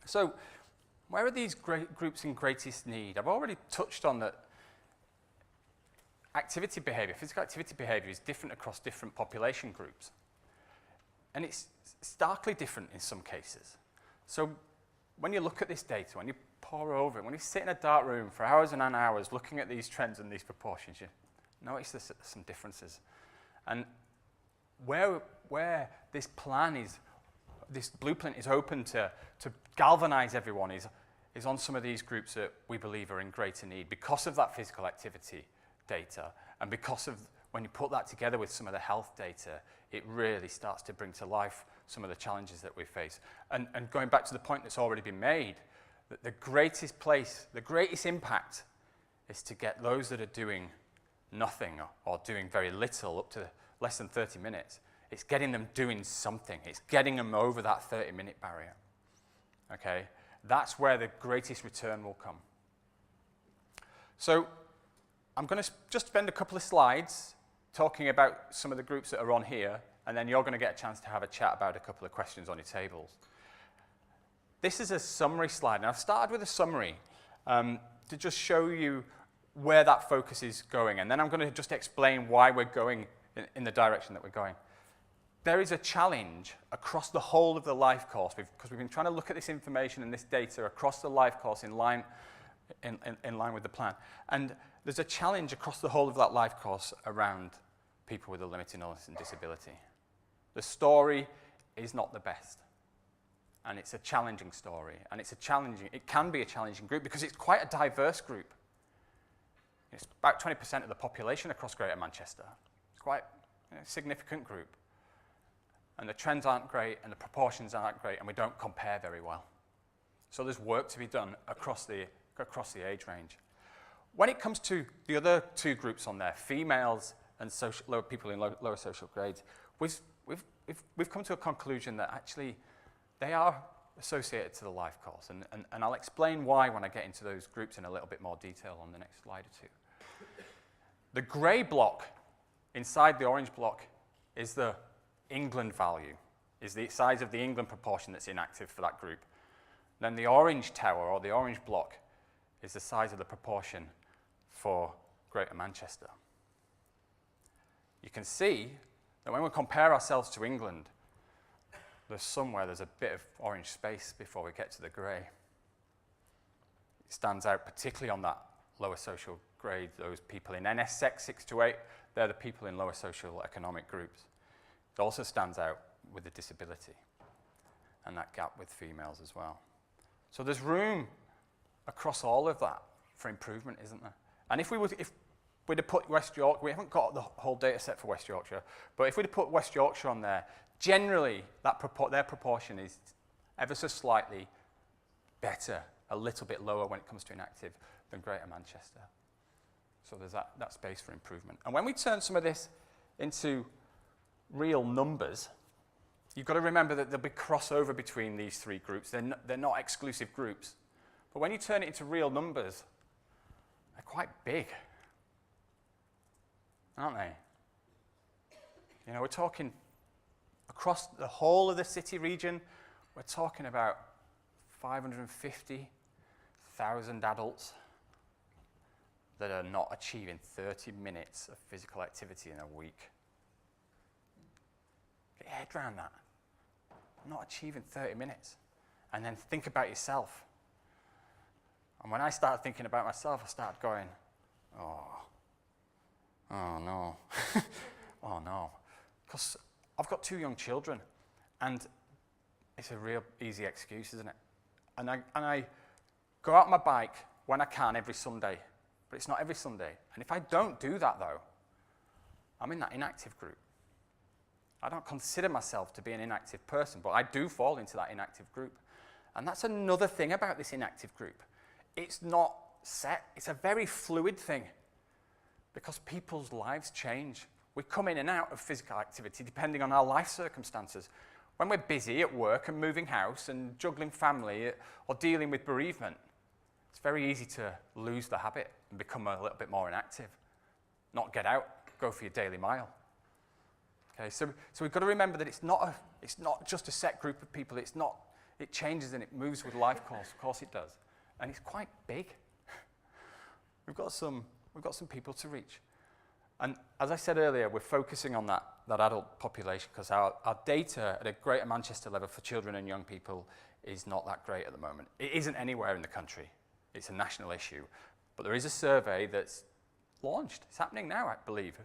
So where are these groups in greatest need? I've already touched on that activity behavior, physical activity behavior is different across different population groups. And it's starkly different in some cases. So when you look at this data, when you pore over it, when you sit in a dark room for hours and hours looking at these trends and these proportions, you notice there's some differences. And where this plan is, this blueprint is open to galvanize everyone is on some of these groups that we believe are in greater need because of that physical activity data, and because of when you put that together with some of the health data, it really starts to bring to life some of the challenges that we face. And going back to the point that's already been made, that the greatest impact is to get those that are doing nothing or doing very little up to less than 30 minutes. It's getting them doing something. It's getting them over that 30-minute barrier. Okay? That's where the greatest return will come. So I'm going to just spend a couple of slides talking about some of the groups that are on here, and then you're going to get a chance to have a chat about a couple of questions on your tables. This is a summary slide, and I've started with a summary to just show you where that focus is going, and then I'm going to just explain why we're going in the direction that we're going. There is a challenge across the whole of the life course, because we've been trying to look at this information and this data across the life course in line with the plan. And there's a challenge across the whole of that life course around people with a limited illness and disability. The story is not the best. And it's a challenging story. And it can be a challenging group because it's quite a diverse group. It's about 20% of the population across Greater Manchester. It's quite a significant group. And the trends aren't great, and the proportions aren't great, and we don't compare very well. So there's work to be done across the age range. When it comes to the other two groups on there, females and people in lower social grades, we've come to a conclusion that actually they are associated to the life course. And I'll explain why when I get into those groups in a little bit more detail on the next slide or two. The grey block inside the orange block is the England value, is the size of the England proportion that's inactive for that group. Then the orange tower, or the orange block, is the size of the proportion for Greater Manchester. You can see that when we compare ourselves to England, there's a bit of orange space before we get to the grey. It stands out particularly on that lower social grade, those people in NSEC 6 to 8, they're the people in lower social economic groups. It also stands out with the disability and that gap with females as well. So there's room across all of that for improvement, isn't there? And if we'd have put West Yorkshire, we haven't got the whole data set for West Yorkshire, but if we'd have put West Yorkshire on there, generally their proportion is ever so slightly better, a little bit lower when it comes to inactive than Greater Manchester. So there's that space for improvement. And when we turn some of this into real numbers, you've got to remember that there'll be crossover between these three groups. They're not exclusive groups. But when you turn it into real numbers, they're quite big, aren't they? You know, we're talking across the whole of the city region, we're talking about 550,000 adults that are not achieving 30 minutes of physical activity in a week. Get your head around that. Not achieving 30 minutes. And then think about yourself. And when I started thinking about myself, I started going, oh no, oh no. Because I've got 2 young children, and it's a real easy excuse, isn't it? And I go out on my bike when I can every Sunday, but it's not every Sunday. And if I don't do that, though, I'm in that inactive group. I don't consider myself to be an inactive person, but I do fall into that inactive group. And that's another thing about this inactive group. It's not set. It's a very fluid thing because people's lives change. We come in and out of physical activity depending on our life circumstances. When we're busy at work and moving house and juggling family or dealing with bereavement, it's very easy to lose the habit and become a little bit more inactive. Not get out, go for your daily mile. Okay, so we've got to remember that it's not just a set group of people. It's not It changes and it moves with life course. Of course it does. And it's quite big. We've got some people to reach. And as I said earlier, we're focusing on that adult population because our data at a Greater Manchester level for children and young people is not that great at the moment. It isn't anywhere in the country. It's a national issue. But there is a survey that's launched. It's happening now, I believe.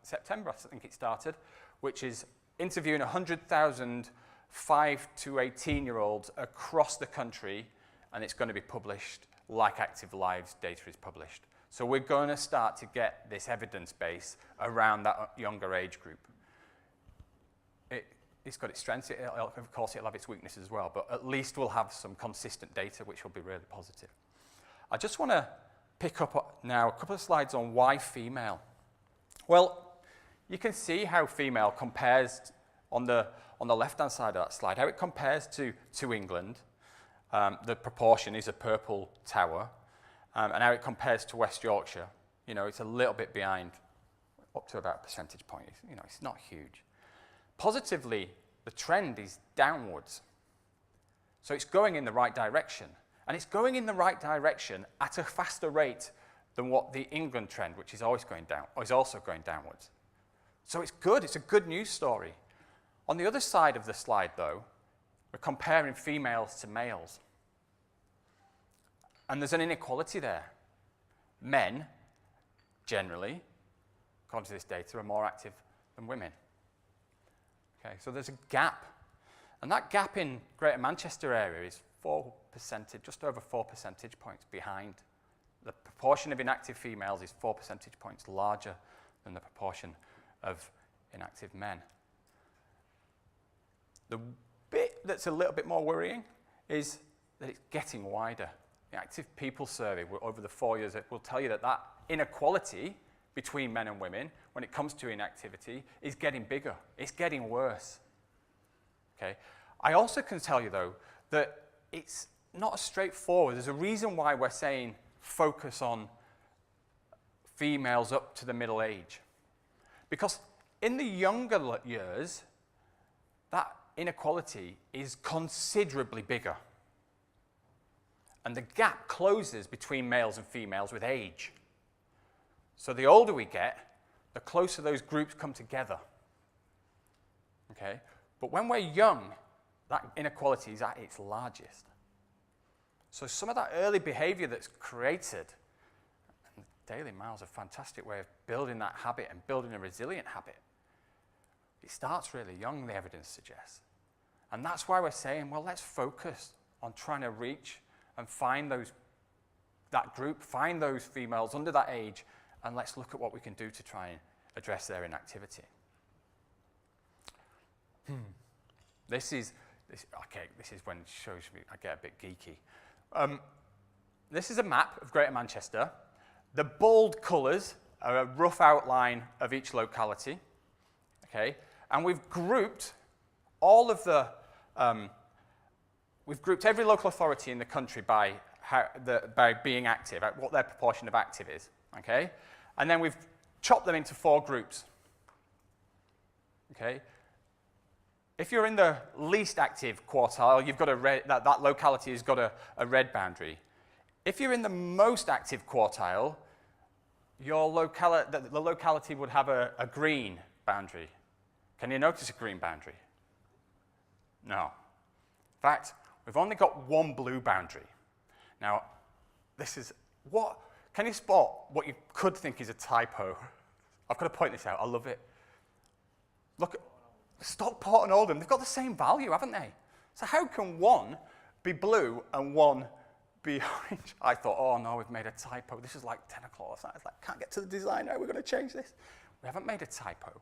September, I think it started, which is interviewing 100,000 5 to 18-year-olds across the country, and it's going to be published like Active Lives data is published. So we're going to start to get this evidence base around that younger age group. It's got its strengths. Of course, it'll have its weaknesses as well, but at least we'll have some consistent data, which will be really positive. I just want to pick up now a couple of slides on why female. Well, you can see how female compares on the left-hand side of that slide, how it compares to England. The proportion is a purple tower, and how it compares to West Yorkshire. You know, it's a little bit behind, up to about a percentage point. You know, it's not huge. Positively, the trend is downwards. So it's going in the right direction. And it's going in the right direction at a faster rate than what the England trend, which is always going down, is also going downwards. So it's good. It's a good news story. On the other side of the slide, though, we're comparing females to males. And there's an inequality there. Men, generally, according to this data, are more active than women. Okay, so there's a gap. And that gap in Greater Manchester area is just over 4 percentage points behind. The proportion of inactive females is 4 percentage points larger than the proportion of inactive men. The bit that's a little bit more worrying is that it's getting wider. The Active People Survey over the 4 years will tell you that that inequality between men and women when it comes to inactivity is getting bigger. It's getting worse. Okay? I also can tell you, though, that it's not as straightforward. There's a reason why we're saying focus on females up to the middle age. Because in the younger years, that inequality is considerably bigger. And the gap closes between males and females with age. So the older we get, the closer those groups come together. Okay? But when we're young, that inequality is at its largest. So some of that early behavior that's created, and Daily Mile is a fantastic way of building that habit and building a resilient habit. It starts really young, the evidence suggests. And that's why we're saying, well, let's focus on trying to reach and find that group, find those females under that age, and let's look at what we can do to try and address their inactivity. This is when it shows me I get a bit geeky. This is a map of Greater Manchester. The bold colours are a rough outline of each locality. Okay, and we've grouped all of we've grouped every local authority in the country by being active, what their proportion of active is. Okay, and then we've chopped them into 4 groups. Okay. If you're in the least active quartile, you've got that locality has got a red boundary. If you're in the most active quartile, the locality would have a green boundary. Can you notice a green boundary? No. In fact, we've only got 1 blue boundary. Now, can you spot what you could think is a typo? I've got to point this out. I love it. Look at Stockport and Oldham. They've got the same value, haven't they? So how can one be blue and one be orange? I thought, oh no, we've made a typo. This is like 10 o'clock or something. It's like, can't get to the design now. We're going to change this. We haven't made a typo.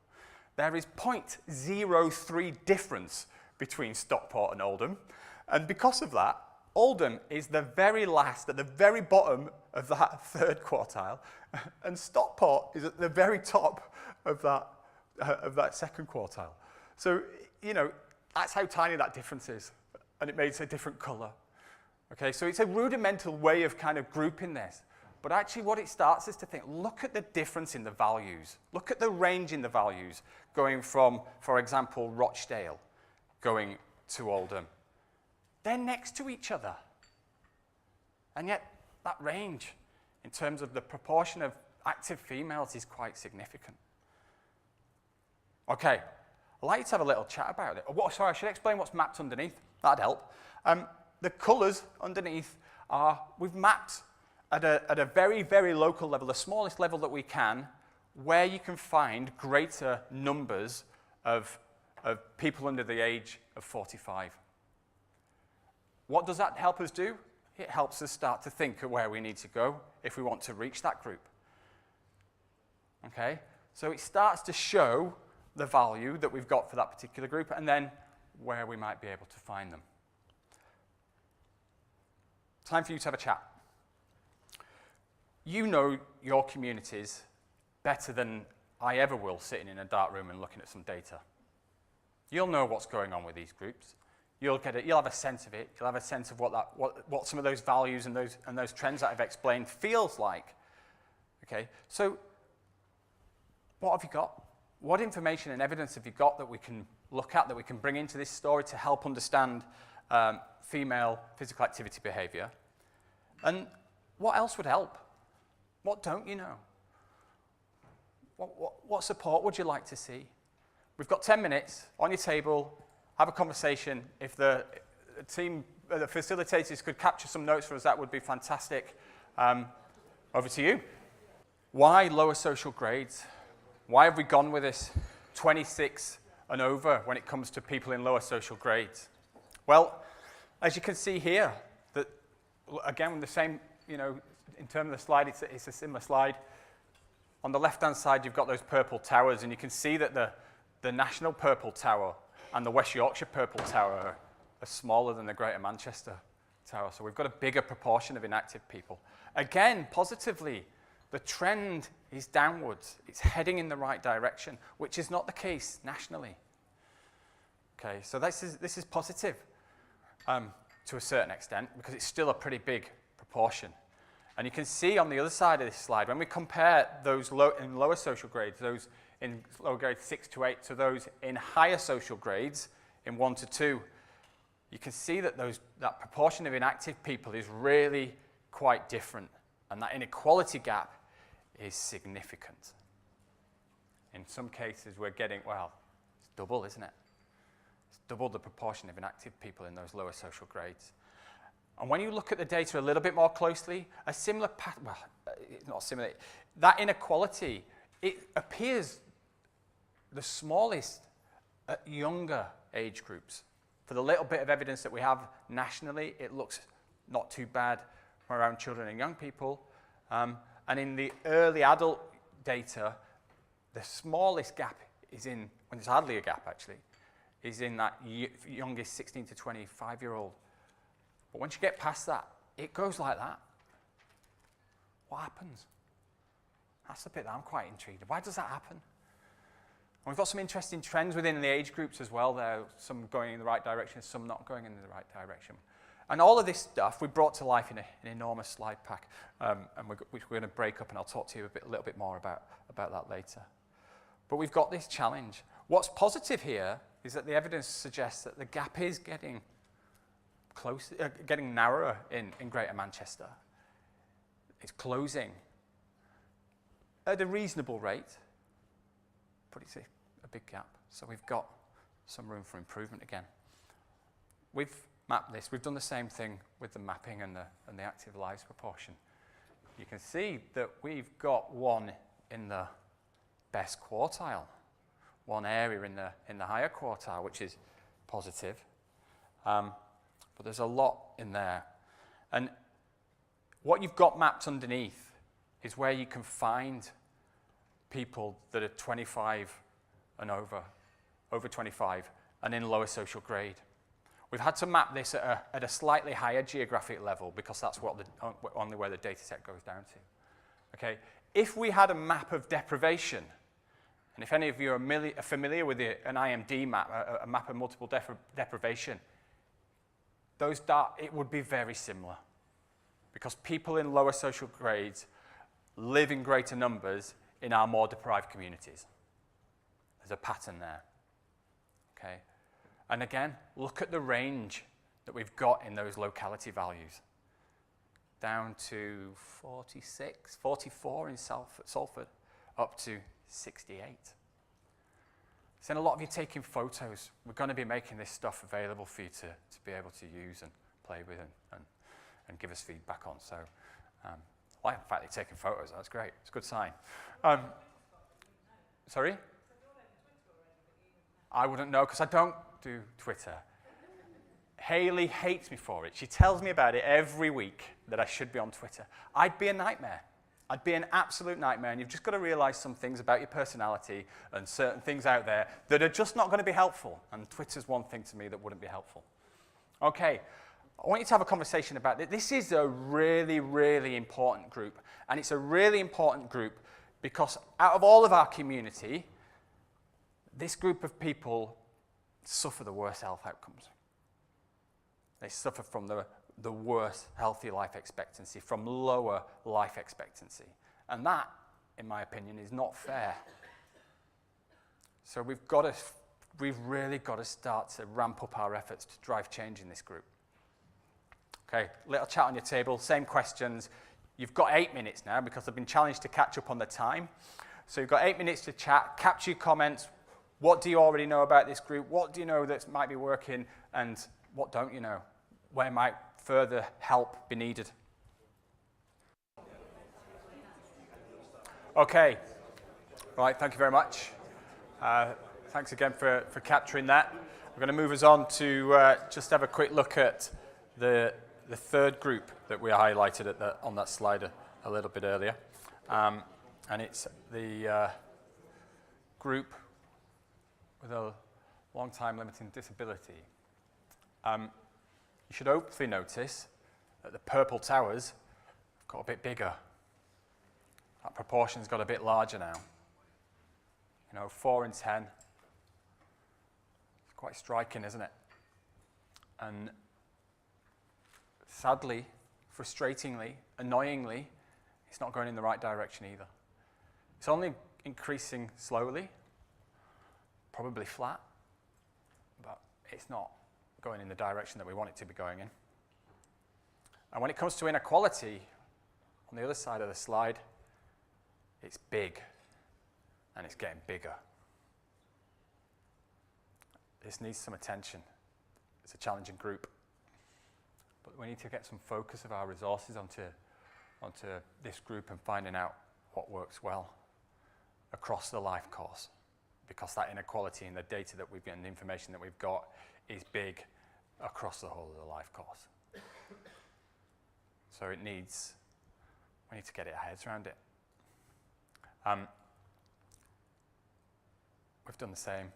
There is 0.03 difference between Stockport and Oldham. And because of that, Oldham is the very last, at the very bottom of that 3rd quartile, and Stockport is at the very top of that 2nd quartile. So, you know, that's how tiny that difference is, and it makes a different colour. Okay, so it's a rudimental way of kind of grouping this. But actually what it starts is to think, look at the difference in the values. Look at the range in the values going from, for example, Rochdale going to Oldham. they're next to each other. And yet, that range, in terms of the proportion of active females, is quite significant. Okay, I'd like you to have a little chat about it. Sorry, I should explain what's mapped underneath. That'd help. The colours underneath are, we've mapped at a very, very local level, the smallest level that we can, where you can find greater numbers of people under the age of 45. What does that help us do? It helps us start to think of where we need to go if we want to reach that group. Okay? So it starts to show the value that we've got for that particular group and then where we might be able to find them. Time for you to have a chat. You know your communities better than I ever will sitting in a dark room and looking at some data. You'll know what's going on with these groups. You'll have a sense of it. You'll have a sense of what some of those values and those trends that I've explained feels like. Okay, so what have you got? What information and evidence have you got that we can look at, that we can bring into this story to help understand female physical activity behavior? And what else would help? What don't you know? What support would you like to see? We've got 10 minutes on your table. Have a conversation. If the team, the facilitators could capture some notes for us, that would be fantastic. Over to you. Why lower social grades? Why have we gone with this 26 and over when it comes to people in lower social grades? Well, as you can see here, that again, the same, in terms of the slide, it's a similar slide. On the left-hand side, you've got those purple towers, and you can see that the National Purple Tower and the West Yorkshire Purple Tower are smaller than the Greater Manchester Tower. So we've got a bigger proportion of inactive people. Again, positively, the trend is downwards. It's heading in the right direction, which is not the case nationally. Okay, so this is positive to a certain extent, because it's still a pretty big proportion. And you can see on the other side of this slide, when we compare those in lower social grades, those in lower grades 6 to 8, to those in higher social grades in 1 to 2, you can see that that proportion of inactive people is really quite different. And that inequality gap is significant. In some cases, we're getting, it's double, isn't it? It's double the proportion of inactive people in those lower social grades. And when you look at the data a little bit more closely, a similar pattern, not similar, that inequality, it appears the smallest at younger age groups. For the little bit of evidence that we have nationally, it looks not too bad around children and young people. And in the early adult data, the smallest gap is when there's hardly a gap actually, is in that youngest 16 to 25-year-old. But once you get past that, it goes like that. What happens? That's the bit that I'm quite intrigued. Why does that happen? And we've got some interesting trends within the age groups as well there, some going in the right direction, some not going in the right direction. And all of this stuff we brought to life in an enormous slide pack, which we're going to break up, and I'll talk to you a little bit more about that later. But we've got this challenge. What's positive here is that the evidence suggests that the gap is getting getting narrower in Greater Manchester. It's closing at a reasonable rate, but it's a big gap. So we've got some room for improvement again. We've mapped this. We've done the same thing with the mapping and the active lives proportion. You can see that we've got one in the best quartile, one area in the higher quartile, which is positive. But there's a lot in there. And what you've got mapped underneath is where you can find people that are 25 and over 25, and in lower social grade. We've had to map this at a slightly higher geographic level because that's only where the data set goes down to. Okay? If we had a map of deprivation, and if any of you are familiar with an IMD map, a map of multiple deprivation, it would be very similar, because people in lower social grades live in greater numbers in our more deprived communities. There's a pattern there. Okay? And again, look at the range that we've got in those locality values, down to 46, 44 in Salford, up to 68. So a lot of you taking photos. We're going to be making this stuff available for you to be able to use and play with and give us feedback on. So, well, in fact, they're taking photos. That's great. It's a good sign. Sorry? I wouldn't know because I don't do Twitter. Hayley hates me for it. She tells me about it every week that I should be on Twitter. I'd be a nightmare. I'd be an absolute nightmare, and you've just got to realize some things about your personality and certain things out there that are just not going to be helpful, and Twitter's one thing to me that wouldn't be helpful. Okay, I want you to have a conversation about this. This is a really, really important group, and it's a really important group because out of all of our community, this group of people suffer the worst health outcomes. They suffer from the worst healthy life expectancy, from lower life expectancy. And that, in my opinion, is not fair. So we've really got to start to ramp up our efforts to drive change in this group. Okay, little chat on your table, same questions. You've got 8 minutes now because I've been challenged to catch up on the time. So you've got 8 minutes to chat, capture your comments. What do you already know about this group? What do you know that might be working? And what don't you know? Where might further help be needed? Okay. Right, thank you very much. Thanks again for capturing that. We're going to move us on to just have a quick look at the third group that we highlighted on that slide a little bit earlier. And it's the group with a long-time limiting disability. You should hopefully notice that the purple towers have got a bit bigger. That proportion's got a bit larger now. 4 in 10. It's quite striking, isn't it? And sadly, frustratingly, annoyingly, it's not going in the right direction either. It's only increasing slowly, probably flat, but it's not going in the direction that we want it to be going in. And when it comes to inequality, on the other side of the slide, it's big, and it's getting bigger. This needs some attention. It's a challenging group. But we need to get some focus of our resources onto this group and finding out what works well across the life course, because that inequality in the data that we've got and the information that we've got is big across the whole of the life course. So we need to get our heads around it. We've done the same.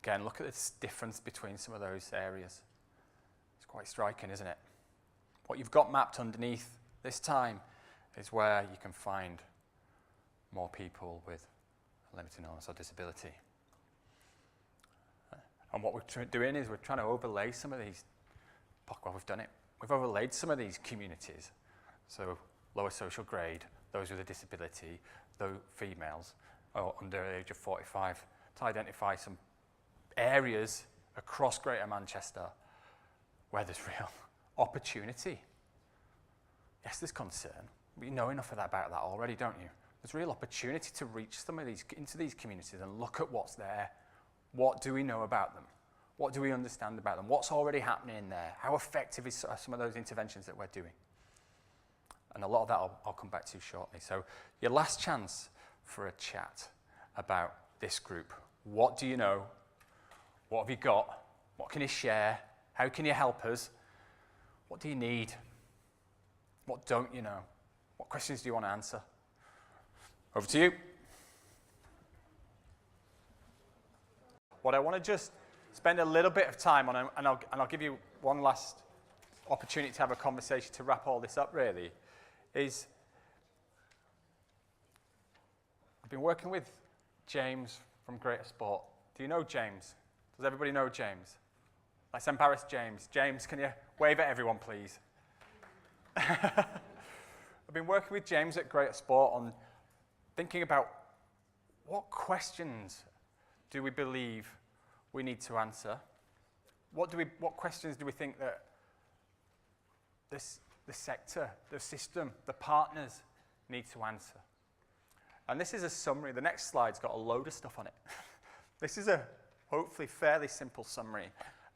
Again, look at this difference between some of those areas. It's quite striking, isn't it? What you've got mapped underneath this time is where you can find more people with a limited illness or disability. And what we're doing is we're trying to overlay some of these, well, we've done it. We've overlaid some of these communities. So lower social grade, those with a disability, those females under the age of 45, to identify some areas across Greater Manchester where there's real opportunity. Yes, there's concern. But you know enough about that already, don't you? There's real opportunity to reach into these communities and look at what's there. What do we know about them? What do we understand about them? What's already happening in there? How effective are some of those interventions that we're doing? And a lot of that I'll come back to shortly. So your last chance for a chat about this group. What do you know? What have you got? What can you share? How can you help us? What do you need? What don't you know? What questions do you want to answer? Over to you. What I want to just spend a little bit of time on, and I'll give you one last opportunity to have a conversation to wrap all this up really, is I've been working with James from Greater Sport. Do you know James? Does everybody know James? Let's embarrass James. James, can you wave at everyone, please? I've been working with James at Greater Sport on thinking about what questions do we believe we need to answer? What questions do we think that the sector, the system, the partners need to answer? And this is a summary. The next slide's got a load of stuff on it. This is a hopefully fairly simple summary,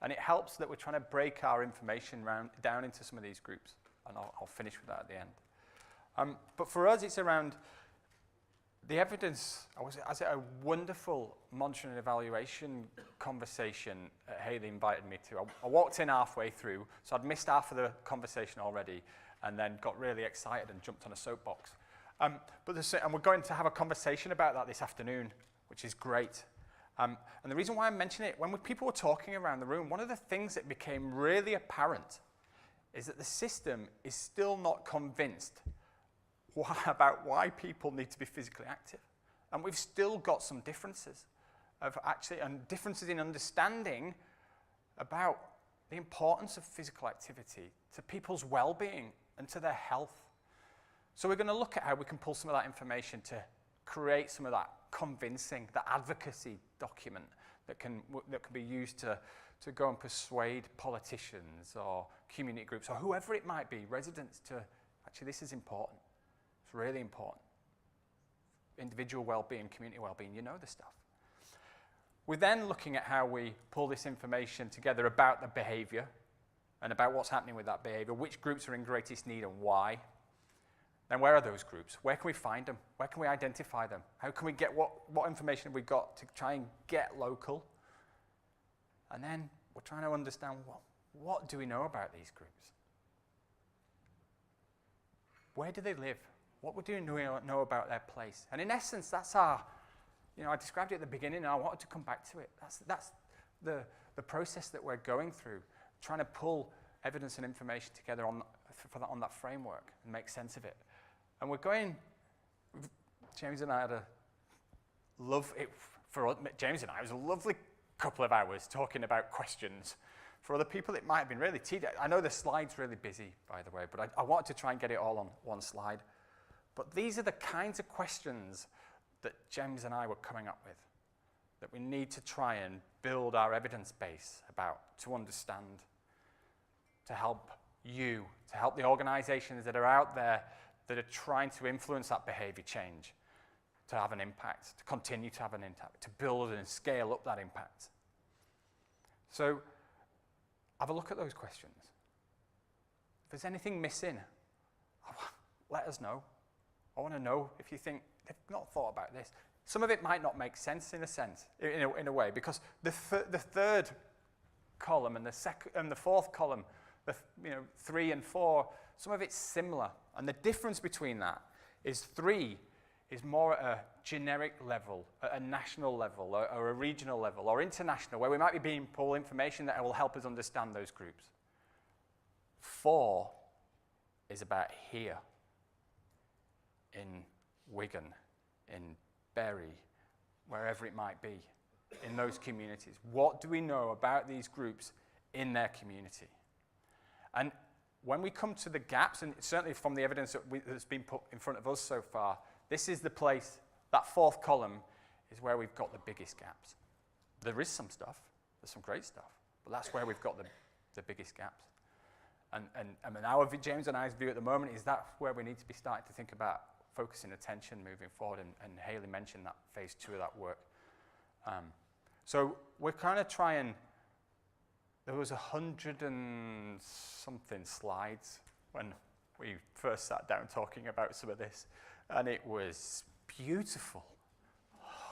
and it helps that we're trying to break our information down into some of these groups, and I'll finish with that at the end. But for us, it's around the evidence. I was at a wonderful monitoring and evaluation conversation Hayley invited me to. I walked in halfway through, so I'd missed half of the conversation already, and then got really excited and jumped on a soapbox. And we're going to have a conversation about that this afternoon, which is great. And the reason why I'm mentioning it, when people were talking around the room, one of the things that became really apparent is that the system is still not convinced about why people need to be physically active. And we've still got some differences and differences in understanding about the importance of physical activity to people's well-being and to their health. So we're going to look at how we can pull some of that information to create some of that convincing, the advocacy document that can be used to go and persuade politicians or community groups or whoever it might be, residents, to actually this is important. It's really important. Individual well-being, community well-being, you know the stuff. We're then looking at how we pull this information together about the behavior and about what's happening with that behavior, which groups are in greatest need and why. Then where are those groups? Where can we find them? Where can we identify them? How can we get what information have we got to try and get local? And then we're trying to understand what do we know about these groups? Where do they live? What do we know about their place? And in essence, that's I described it at the beginning and I wanted to come back to it. That's the process that we're going through, trying to pull evidence and information together on that framework and make sense of it. And James and I James and I, it was a lovely couple of hours talking about questions. For other people, it might have been really tedious. I know the slide's really busy, by the way, but I wanted to try and get it all on one slide. But these are the kinds of questions that James and I were coming up with, that we need to try and build our evidence base about, to understand, to help you, to help the organizations that are out there that are trying to influence that behavior change, to have an impact, to continue to have an impact, to build and scale up that impact. So have a look at those questions. If there's anything missing, let us know. I want to know if you think they've not thought about this. Some of it might not make sense in a way, because the third column and the fourth column, 3 and 4, some of it's similar. And the difference between that is 3 is more at a generic level, at a national level, or a regional level, or international, where we might be being pulled information that will help us understand those groups. 4 is about here, in Wigan, in Bury, wherever it might be, in those communities. What do we know about these groups in their community? And when we come to the gaps, and certainly from the evidence that's been put in front of us so far, this is the place, that fourth column is where we've got the biggest gaps. There is some stuff, there's some great stuff, but that's where we've got the biggest gaps. And I mean, James and I's view at the moment is that's where we need to be starting to think about focusing attention moving forward, and Hayley mentioned that phase 2 of that work. So we're kind of trying. There was 100 and something slides when we first sat down talking about some of this, and it was beautiful.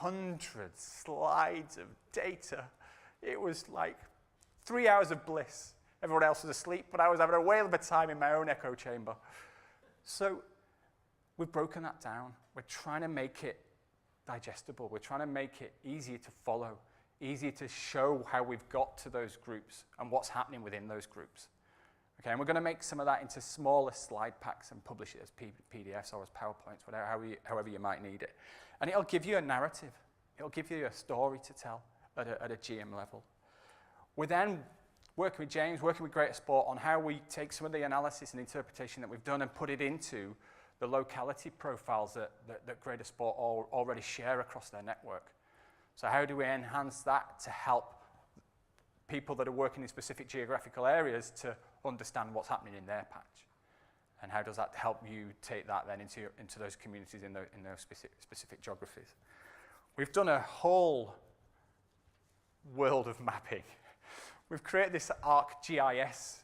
100 slides of data. It was like 3 hours of bliss. Everyone else was asleep, but I was having a whale of a time in my own echo chamber. So we've broken that down. We're trying to make it digestible. We're trying to make it easier to follow, easier to show how we've got to those groups and what's happening within those groups. Okay, and we're going to make some of that into smaller slide packs and publish it as PDFs or as PowerPoints, however you might need it. And it'll give you a narrative. It'll give you a story to tell at a GM level. We're then working with James, working with Greater Sport on how we take some of the analysis and interpretation that we've done and put it into the locality profiles that Greater Sport already share across their network. So how do we enhance that to help people that are working in specific geographical areas to understand what's happening in their patch. And how does that help you take that then into those communities in those specific geographies? We've done a whole world of mapping. We've created this ArcGIS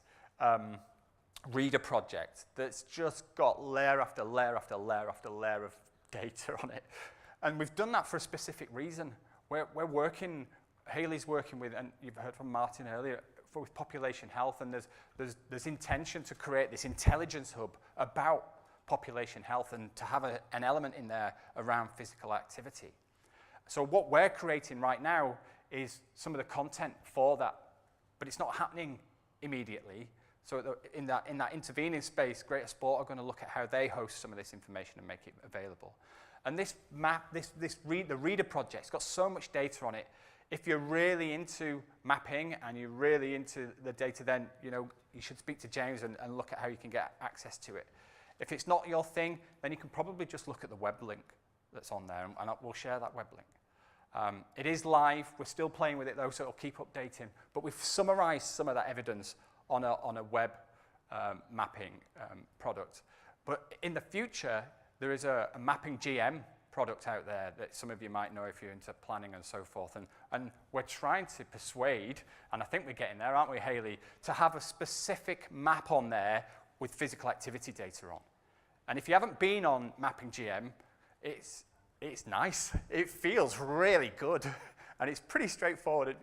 reader project that's just got layer after layer after layer after layer of data on it. And we've done that for a specific reason. We're working, Hayley's working with, and you've heard from Martin earlier, with population health, and there's intention to create this intelligence hub about population health and to have an element in there around physical activity. So what we're creating right now is some of the content for that, but it's not happening immediately. So in that intervening space, Greater Sport are going to look at how they host some of this information and make it available. And this map, the Reader project's got so much data on it. If you're really into mapping and you're really into the data, then you should speak to James and look at how you can get access to it. If it's not your thing, then you can probably just look at the web link that's on there, and we'll share that web link. It is live. We're still playing with it though, so it'll keep updating. But we've summarized some of that evidence on a web mapping product. But in the future, there is a mapping GM product out there that some of you might know if you're into planning and so forth. And we're trying to persuade, and I think we're getting there, aren't we, Hayley, to have a specific map on there with physical activity data on. And if you haven't been on Mapping GM, it's nice. It feels really good, and it's pretty straightforward.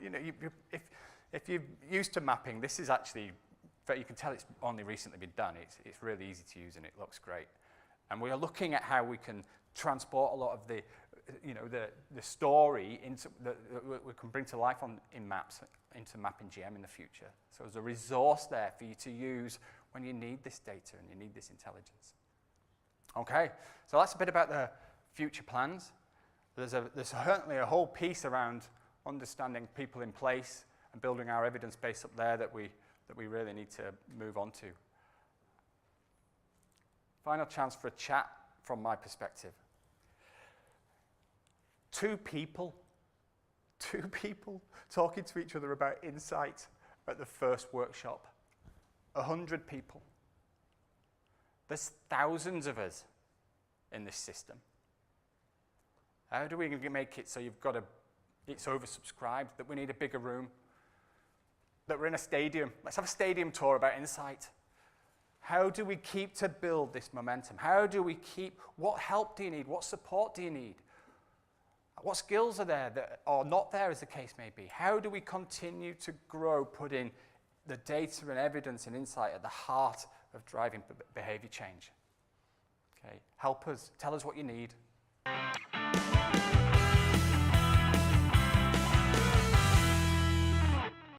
If you're used to mapping, this is actually, you can tell it's only recently been done. It's really easy to use, and it looks great. And we are looking at how we can transport a lot of the story into that we can bring to life in maps into Mapping GM in the future. So there's a resource there for you to use when you need this data and you need this intelligence. Okay, so that's a bit about the future plans. There's certainly a whole piece around understanding people in place and building our evidence base up there that we really need to move on to. Final chance for a chat from my perspective. Two people talking to each other about insight at the first workshop. 100 people. There's thousands of us in this system. How do we make it so it's oversubscribed, that we need a bigger room, that we're in a stadium? Let's have a stadium tour about insight. How do we keep to build this momentum? How do we what help do you need? What support do you need? What skills are there that are not there, as the case may be? How do we continue to grow, putting the data and evidence and insight at the heart of driving behavior change? Okay, help us, tell us what you need.